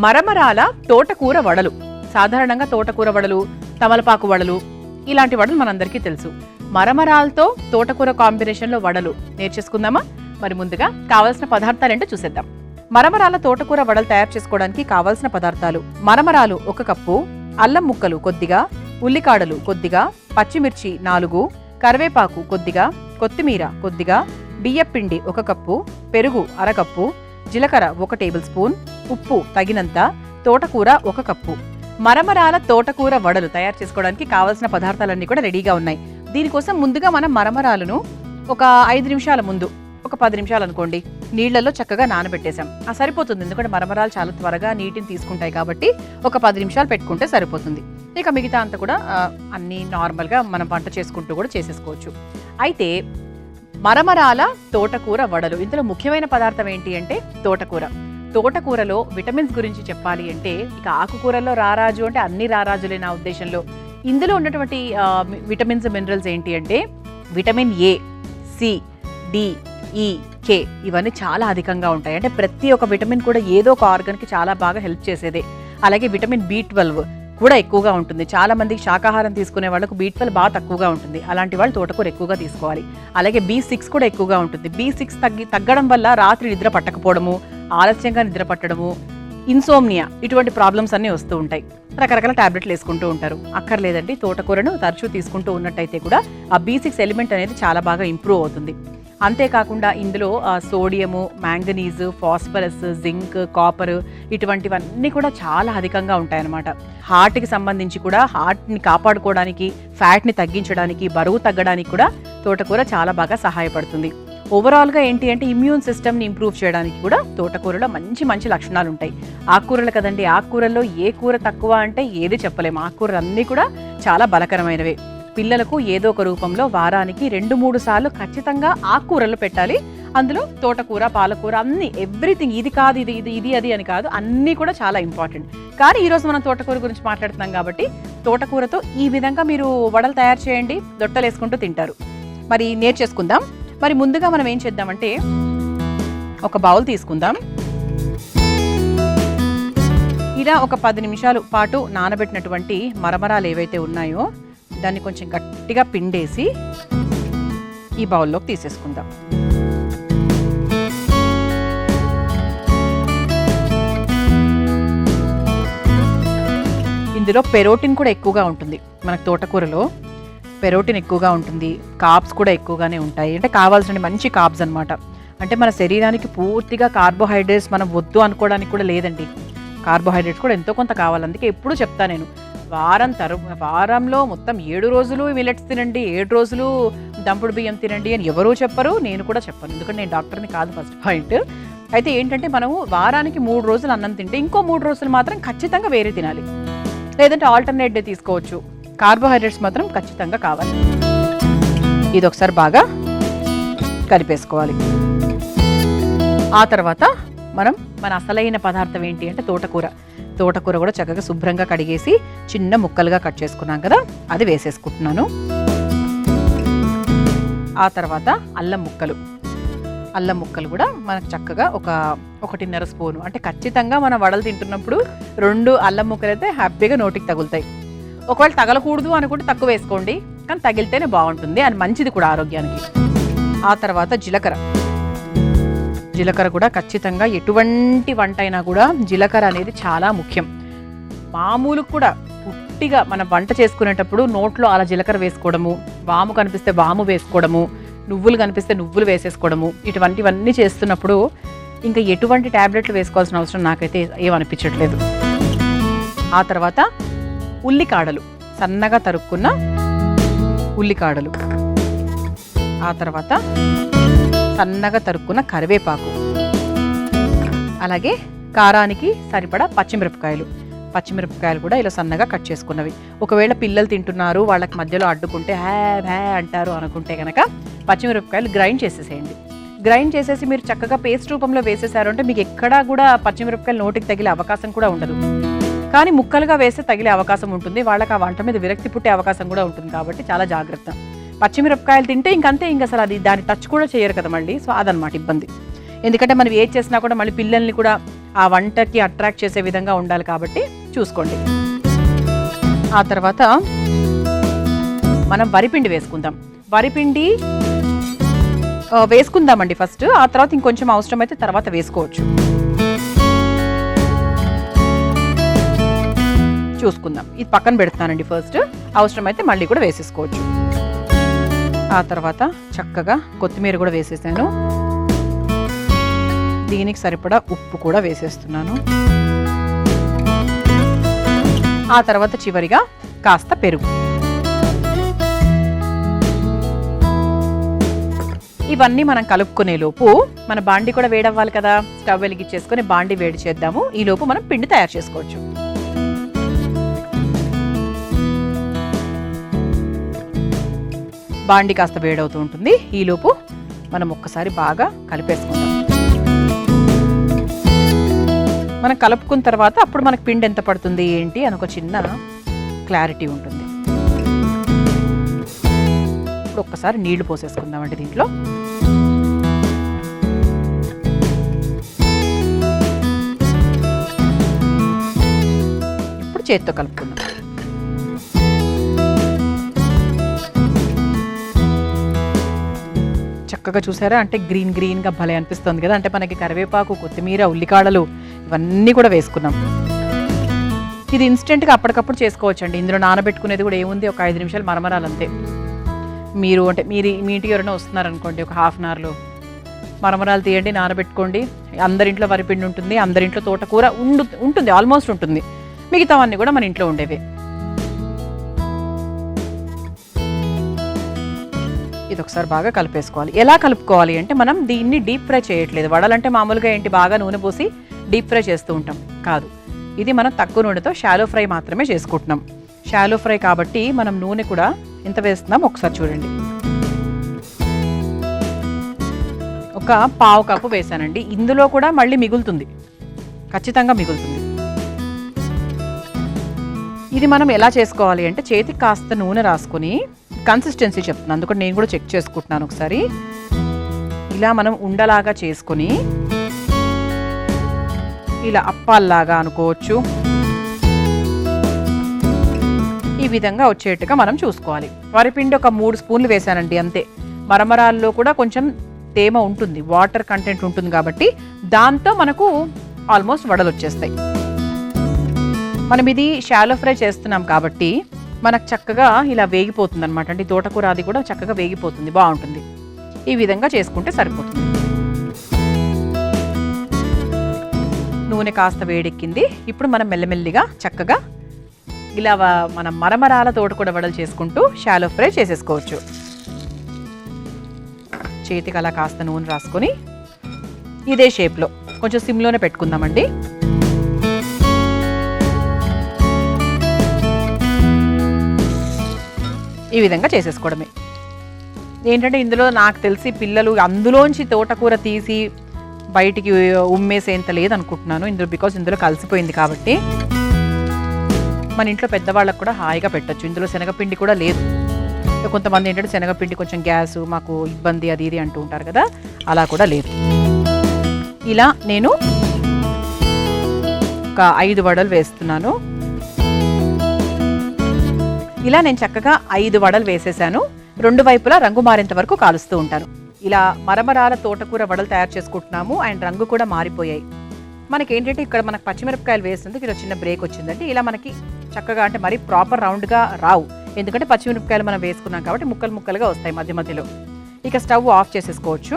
మరమరాల తోటకూర వడలు. సాధారణంగా తోటకూర వడలు, తమలపాకు వడలు ఇలాంటి వడలు మనందరికీ తెలుసు. మరమరాలతో తోటకూర కాంబినేషన్లో వడలు నేర్చేసుకుందామా? మరి ముందుగా కావాల్సిన పదార్థాలు ఏంటో చూసేద్దాం. మరమరాల తోటకూర వడలు తయారు చేసుకోవడానికి కావాల్సిన పదార్థాలు: మరమరాలు 1 కప్పు, అల్లం ముక్కలు కొద్దిగా, ఉల్లికాడలు కొద్దిగా, పచ్చిమిర్చి 4, కరివేపాకు కొద్దిగా, కొత్తిమీర కొద్దిగా, బియ్యపిండి 1 కప్పు, పెరుగు 1/2 కప్పు, జీలకర్ర 1 టేబుల్ స్పూన్, ఉప్పు తగినంత, తోటకూర 1 కప్పు. మరమరాల తోటకూర వడలు తయారు చేసుకోవడానికి కావాల్సిన పదార్థాలన్నీ కూడా రెడీగా ఉన్నాయి. దీనికోసం ముందుగా మనం మరమరాలను ఒక 5 నిమిషాల ముందు, ఒక 10 నిమిషాలు అనుకోండి, నీళ్లలో చక్కగా నానబెట్టేసాం. సరిపోతుంది, ఎందుకంటే మరమరాలు చాలా త్వరగా నీటిని తీసుకుంటాయి కాబట్టి ఒక 10 నిమిషాలు పెట్టుకుంటే సరిపోతుంది. ఇక మిగతా అంతా కూడా అన్నీ నార్మల్గా మనం వంట చేసుకుంటూ కూడా చేసేసుకోవచ్చు. అయితే మరమరాల తోటకూర వడలు, ఇందులో ముఖ్యమైన పదార్థం ఏంటి అంటే తోటకూర. తోటకూరలో విటమిన్స్ గురించి చెప్పాలి అంటే ఇక ఆకుకూరల్లో రారాజు అంటే అన్ని రారాజులే నా ఉద్దేశంలో. ఇందులో ఉన్నటువంటి విటమిన్స్, మినరల్స్ ఏంటి అంటే విటమిన్ ఏ, సి, డి, ఈ, కే ఇవన్నీ చాలా అధికంగా ఉంటాయి. అంటే ప్రతి ఒక్క విటమిన్ కూడా ఏదో ఒక ఆర్గన్కి చాలా బాగా హెల్ప్ చేసేదే. అలాగే విటమిన్ B12 కూడా ఎక్కువగా ఉంటుంది. చాలా మందికి శాకాహారం తీసుకునే వాళ్ళకు B12 బాగా తక్కువగా ఉంటుంది. అలాంటి వాళ్ళు తోటకూర ఎక్కువగా తీసుకోవాలి. అలాగే B6 కూడా ఎక్కువగా ఉంటుంది. B6 తగ్గడం వల్ల రాత్రి నిద్ర పట్టకపోవడము, ఆలస్యంగా నిద్ర పట్టడము, ఇన్సోమ్నియా ఇటువంటి ప్రాబ్లమ్స్ అన్నీ వస్తూ ఉంటాయి. రకరకాల టాబ్లెట్లు వేసుకుంటూ ఉంటారు. అక్కర్లేదండి, తోటకూరను తరచూ తీసుకుంటూ ఉన్నట్టయితే కూడా ఆ B6 ఎలిమెంట్ అనేది చాలా బాగా ఇంప్రూవ్ అవుతుంది. అంతేకాకుండా ఇందులో sodium, manganese, phosphorus, zinc, copper ఇటువంటివన్నీ కూడా చాలా అధికంగా ఉంటాయన్నమాట. హార్ట్కి సంబంధించి కూడా హార్ట్ని కాపాడుకోవడానికి, ఫ్యాట్ని తగ్గించడానికి, బరువు తగ్గడానికి కూడా తోటకూర చాలా బాగా సహాయపడుతుంది. ఓవరాల్గా ఏంటి అంటే ఇమ్యూన్ సిస్టమ్ని ఇంప్రూవ్ చేయడానికి కూడా తోటకూరలో మంచి మంచి లక్షణాలు ఉంటాయి. ఆకుకూరలు కదండి, ఆకుకూరల్లో ఏ కూర తక్కువ అంటే ఏది చెప్పలేము. ఆకుకూరలు అన్నీ కూడా చాలా బలకరమైనవే. పిల్లలకు ఏదో ఒక రూపంలో వారానికి 2-3 సార్లు ఖచ్చితంగా ఆకుకూరలు పెట్టాలి. అందులో తోటకూర, పాలకూర అన్ని ఎవ్రీథింగ్, ఇది కాదు ఇది అది అని కాదు, అన్నీ కూడా చాలా ఇంపార్టెంట్. కానీ ఈరోజు మనం తోటకూర గురించి మాట్లాడుతున్నాం కాబట్టి తోటకూరతో ఈ విధంగా మీరు వడలు తయారు చేయండి, దొట్టలు వేసుకుంటూ తింటారు. మరి నేర్చేసుకుందాం. మరి ముందుగా మనం ఏం చేద్దామంటే ఒక బౌల్ తీసుకుందాం. ఇలా ఒక 10 నిమిషాల పాటు నానబెట్టినటువంటి మరమరాలు ఏవైతే ఉన్నాయో దాన్ని కొంచెం గట్టిగా పిండేసి ఈ బౌల్లోకి తీసేసుకుందాం. ఇందులో పెరోటిన్ కూడా ఎక్కువగా ఉంటుంది. మనకు తోటకూరలో పెరోటిన్ ఎక్కువగా ఉంటుంది, కార్బ్స్ కూడా ఎక్కువగానే ఉంటాయి. అంటే కావాల్సిన మంచి కార్బ్స్ అనమాట. అంటే మన శరీరానికి పూర్తిగా కార్బోహైడ్రేట్స్ మనం వద్దు అనుకోవడానికి కూడా లేదండి. కార్బోహైడ్రేట్స్ కూడా ఎంతో కొంత కావాలి. అందుకే ఎప్పుడు చెప్తా నేను, వారంలో మొత్తం 7 రోజులు మిల్లెట్స్ తినండి, 7 రోజులు దంపుడు బియ్యం తినండి అని ఎవరూ చెప్పరు, నేను కూడా చెప్పను. ఎందుకంటే నేను డాక్టర్ని కాదు, ఫస్ట్ పాయింట్. అయితే ఏంటంటే మనము వారానికి 3 రోజులు అన్నం తింటే ఇంకో 3 రోజులు మాత్రం ఖచ్చితంగా వేరే తినాలి. లేదంటే ఆల్టర్నేట్ డే తీసుకోవచ్చు. కార్బోహైడ్రేట్స్ మాత్రం ఖచ్చితంగా కావాలి. ఇది ఒకసారి బాగా కలిపేసుకోవాలి. ఆ తర్వాత మన అసలైన పదార్థం ఏంటి అంటే తోటకూర. తోటకూర కూడా చక్కగా శుభ్రంగా కడిగేసి చిన్న ముక్కలుగా కట్ చేసుకున్నాం కదా, అది వేసేసుకుంటున్నాను. ఆ తర్వాత అల్లం ముక్కలు కూడా మనకు చక్కగా ఒక 1.5 స్పూను, అంటే ఖచ్చితంగా మనం వడలు తింటున్నప్పుడు 2 అల్లం ముక్కలు అయితే హ్యాపీగా నోటికి తగులుతాయి. ఒకవేళ తగలకూడదు అనుకుంటే తక్కువ వేసుకోండి, కానీ తగిలితేనే బాగుంటుంది, అని మంచిది కూడా ఆరోగ్యానికి. ఆ తర్వాత జీలకర్ర కూడా ఖచ్చితంగా ఎటువంటి వంట అయినా కూడా జీలకర్ర అనేది చాలా ముఖ్యం. మామూలు కూడా పుట్టిగా మనం వంట చేసుకునేటప్పుడు నోట్లో అలా జీలకర్ర వేసుకోవడము, వాము కనిపిస్తే వాము వేసుకోవడము, నువ్వులు కనిపిస్తే నువ్వులు వేసేసుకోవడము, ఇటువంటివన్నీ చేస్తున్నప్పుడు ఇంకా ఎటువంటి టాబ్లెట్లు వేసుకోవాల్సిన అవసరం నాకైతే ఏమనిపించట్లేదు. ఆ తర్వాత ఉల్లికాడలు, సన్నగా తరుక్కున్న ఉల్లికాడలు. ఆ తర్వాత సన్నగా తరుక్కున్న కరివేపాకు, అలాగే కారానికి సరిపడా పచ్చిమిరపకాయలు కూడా ఇలా సన్నగా కట్ చేసుకున్నవి. ఒకవేళ పిల్లలు తింటున్నారు, వాళ్ళకి మధ్యలో అడ్డుకుంటే హ్యా అంటారు అనుకుంటే కనుక పచ్చిమిరపకాయలు గ్రైండ్ చేసేసేయండి. గ్రైండ్ చేసేసి మీరు చక్కగా పేస్ట్ రూపంలో వేసేసారు అంటే మీకు ఎక్కడా కూడా పచ్చిమిరపకాయలు నోటికి తగిలే అవకాశం కూడా ఉండదు. కానీ ముక్కలుగా వేస్తే తగిలే అవకాశం ఉంటుంది, వాళ్ళకి ఆ వంట మీద విరక్తి పుట్టే అవకాశం కూడా ఉంటుంది. కాబట్టి చాలా జాగ్రత్త. పచ్చిమిరపకాయలు తింటే ఇంకంతే, ఇంక అసలు అది దాన్ని టచ్ కూడా చేయరు కదా మళ్ళీ. సో అదనమాట ఇబ్బంది. ఎందుకంటే మనం ఏది చేసినా కూడా మళ్ళీ పిల్లల్ని కూడా ఆ వంటకి అట్రాక్ట్ చేసే విధంగా ఉండాలి కాబట్టి చూసుకోండి. ఆ తర్వాత మనం వరిపిండి వేసుకుందాం. వరిపిండి వేసుకుందామండి ఫస్ట్, ఆ తర్వాత ఇంకొంచెం అవసరమైతే తర్వాత వేసుకోవచ్చు. చూసుకుందాం. ఇది పక్కన పెడతానండి ఫస్ట్, అవసరమైతే మళ్ళీ కూడా వేసేసుకోవచ్చు. ఆ తర్వాత చక్కగా కొత్తిమీర కూడా వేసేసాను. దీనికి సరిపడా ఉప్పు కూడా వేసేస్తున్నాను. ఆ తర్వాత చివరిగా కాస్త పెరుగు. ఇవన్నీ మనం కలుపుకునే లోపు మన బాండి కూడా వేడవ్వాలి కదా. స్టవ్ వెలిగించేసుకొని బాండి వేడి చేద్దాము. ఈ లోపు మనం పిండి తయారు చేసుకోవచ్చు. బాండి కాస్త వేడవుతూ ఉంటుంది. ఈ లోపు మనం ఒక్కసారి బాగా కలిపేసుకుందాం. మనం కలుపుకున్న తర్వాత అప్పుడు మనకు పిండి ఎంత పడుతుంది ఏంటి అని ఒక చిన్న క్లారిటీ ఉంటుంది. ఇప్పుడు ఒక్కసారి నీళ్లు పోసేసుకుందామండి దీంట్లో. ఇప్పుడు చేత్తో కలుపుకుందాం. చక్కగా చూసారా, అంటే గ్రీన్గా భలే అనిపిస్తుంది కదా. అంటే మనకి కరివేపాకు, కొత్తిమీర, ఉల్లికాడలు ఇవన్నీ కూడా వేసుకున్నాం. ఇది ఇన్స్టెంట్గా అప్పటికప్పుడు చేసుకోవచ్చండి. ఇందులో నానబెట్టుకునేది కూడా ఏముంది, ఒక 5 నిమిషాలు మరమరాలు అంతే. మీరు మీ ఇంటికి ఎవరైనా వస్తున్నారనుకోండి, ఒక హాఫ్ అన్ అవర్లో మరమరాలు తీయండి, నానబెట్టుకోండి. అందరింట్లో వరిపిండి ఉంటుంది, అందరింట్లో తోటకూర ఉంటుంది, ఆల్మోస్ట్ ఉంటుంది. మిగతావన్నీ కూడా మన ఇంట్లో ఉండేవి. ఇది ఒకసారి బాగా కలిపేసుకోవాలి. ఎలా కలుపుకోవాలి అంటే, మనం దీన్ని డీప్ ఫ్రై చేయట్లేదు. వడలంటే మామూలుగా ఏంటి, బాగా నూనె పోసి డీప్ ఫ్రై చేస్తూ ఉంటాం. కాదు, ఇది మనం తక్కువ నూనెతో షాలో ఫ్రై మాత్రమే చేసుకుంటున్నాం. షాలో ఫ్రై కాబట్టి మనం నూనె కూడా ఎంత వేస్తున్నాం ఒకసారి చూడండి. ఒక 1/2 కప్పు వేసానండి. ఇందులో కూడా మళ్ళీ మిగులుతుంది, ఖచ్చితంగా మిగులుతుంది. ఇది మనం ఎలా చేసుకోవాలి అంటే, చేతికి కాస్త నూనె రాసుకొని, కన్సిస్టెన్సీ చెప్తున్నాను అందుకని నేను కూడా చెక్ చేసుకుంటున్నాను ఒకసారి. ఇలా మనం ఉండలాగా చేసుకొని ఇలా అప్పాల్లాగా అనుకోవచ్చు. ఈ విధంగా వచ్చేట్టుగా మనం చూసుకోవాలి. వరిపిండి ఒక 3 స్పూన్లు వేసానండి అంతే. మరమరాల్లో కూడా కొంచెం తేమ ఉంటుంది, వాటర్ కంటెంట్ ఉంటుంది కాబట్టి దాంతో మనకు ఆల్మోస్ట్ వడలు వచ్చేస్తాయి. మనం ఇది షాలో ఫ్రై చేస్తున్నాం కాబట్టి మనకు చక్కగా ఇలా వేగిపోతుంది అనమాట. అంటే తోటకూర అది కూడా చక్కగా వేగిపోతుంది, బాగుంటుంది. ఈ విధంగా చేసుకుంటే సరిపోతుంది. నూనె కాస్త వేడెక్కింది. ఇప్పుడు మనం మెల్లమెల్లిగా చక్కగా ఇలా మనం మరమరాల తోటకూర వడలు చేసుకుంటూ షాలో ఫ్రై చేసేసుకోవచ్చు. చేతికి అలా కాస్త నూనె రాసుకొని ఇదే షేప్లో కొంచెం సిమ్లోనే పెట్టుకుందామండి. ఈ విధంగా చేసేసుకోవడమే. ఏంటంటే ఇందులో నాకు తెలిసి పిల్లలు అందులోంచి తోటకూర తీసి బయటికి ఉమ్మేసేంత లేదనుకుంటున్నాను ఇందులో, బికాస్ ఇందులో కలిసిపోయింది కాబట్టి. మన ఇంట్లో పెద్దవాళ్ళకు కూడా హాయిగా పెట్టచ్చు. ఇందులో శనగపిండి కూడా లేదు. కొంతమంది ఏంటంటే శనగపిండి కొంచెం గ్యాసు, మాకు ఇబ్బంది అది ఇది అంటూ ఉంటారు కదా, అలా కూడా లేదు. ఇలా నేను ఒక 5 వడలు వేస్తున్నాను. ఇలా నేను చక్కగా 5 వడలు వేసేసాను. 2 వైపులా రంగు మారేంత వరకు కాలుస్తూ ఉంటాను. ఇలా మరమరాల తోటకూర వడలు తయారు చేసుకుంటున్నాము. అండ్ రంగు కూడా మారిపోయాయి. మనకి ఏంటంటే ఇక్కడ మనకు పచ్చిమిరపకాయలు వేసేందుకు ఇలా చిన్న బ్రేక్ వచ్చిందంటే ఇలా మనకి చక్కగా, అంటే మరీ ప్రాపర్ రౌండ్గా రావు, ఎందుకంటే పచ్చిమిరపకాయలు మనం వేసుకున్నాం కాబట్టి ముక్కలు ముక్కలుగా వస్తాయి మధ్య మధ్యలో. ఇక స్టవ్ ఆఫ్ చేసేసుకోవచ్చు.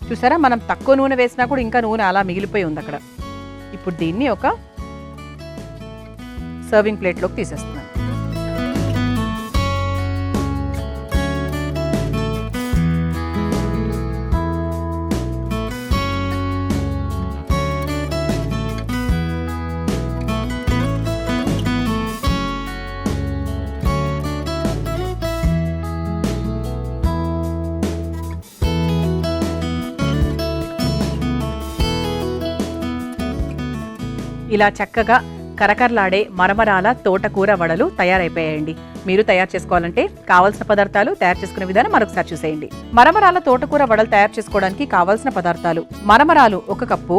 చూసారా, మనం తక్కువ నూనె వేసినా కూడా ఇంకా నూనె అలా మిగిలిపోయి ఉంది అక్కడ. ఇప్పుడు దీన్ని ఒక సర్వింగ్ ప్లేట్లోకి తీసేస్తున్నాను. ఇలా చక్కగా కరకరలాడే మరమరాల తోటకూర వడలు తయారైపోయాయండి. మీరు తయారు చేసుకోవాలంటే కావాల్సిన పదార్థాలు, తయారు చేసుకునే విధానం మరొకసారి చూసేయండి. మరమరాల తోటకూర వడలు తయారు చేసుకోవడానికి కావాల్సిన పదార్థాలు: మరమరాలు 1 కప్పు,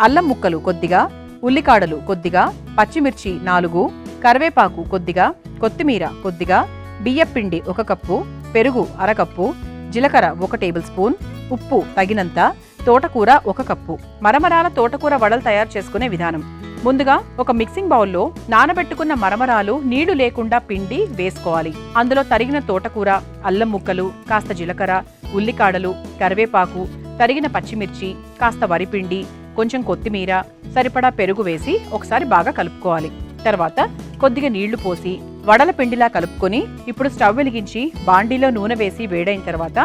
అల్లం ముక్కలు కొద్దిగా, ఉల్లికాడలు కొద్దిగా, పచ్చిమిర్చి 4, కరివేపాకు కొద్దిగా, కొత్తిమీర కొద్దిగా, బియ్యపిండి 1 కప్పు, పెరుగు అర కప్పు, జీలకర్ర 1 టేబుల్ స్పూన్, ఉప్పు తగినంత, తోటకూర 1 కప్పు. మరమరాల తోటకూర వడలు తయారు చేసుకునే విధానం. ముందుగా ఒక మిక్సింగ్ బౌల్లో నానబెట్టుకున్న మరమరాలు నీళ్లు లేకుండా పిండి వేసుకోవాలి. అందులో తరిగిన తోటకూర, అల్లం ముక్కలు, కాస్త జీలకర్ర, ఉల్లికాడలు, కరివేపాకు, తరిగిన పచ్చిమిర్చి, కాస్త వరిపిండి, కొంచెం కొత్తిమీర, సరిపడా పెరుగు వేసి ఒకసారి బాగా కలుపుకోవాలి. తర్వాత కొద్దిగా నీళ్లు పోసి వడల పిండిలా కలుపుకొని ఇప్పుడు స్టవ్ వెలిగించి బాండీలో నూనె వేసి వేడైన తర్వాత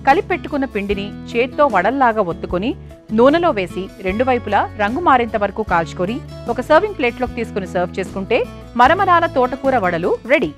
కలిపి పెట్టుకున్న పిండిని చేత్తో వడల్లాగా ఒత్తుకొని నూనెలో వేసి 2 వైపులా రంగు మారేంత వరకు కాల్చుకొని ఒక సర్వింగ్ ప్లేట్లోకి తీసుకుని సర్వ్ చేసుకుంటే మరమరాల తోటకూర వడలు రెడీ.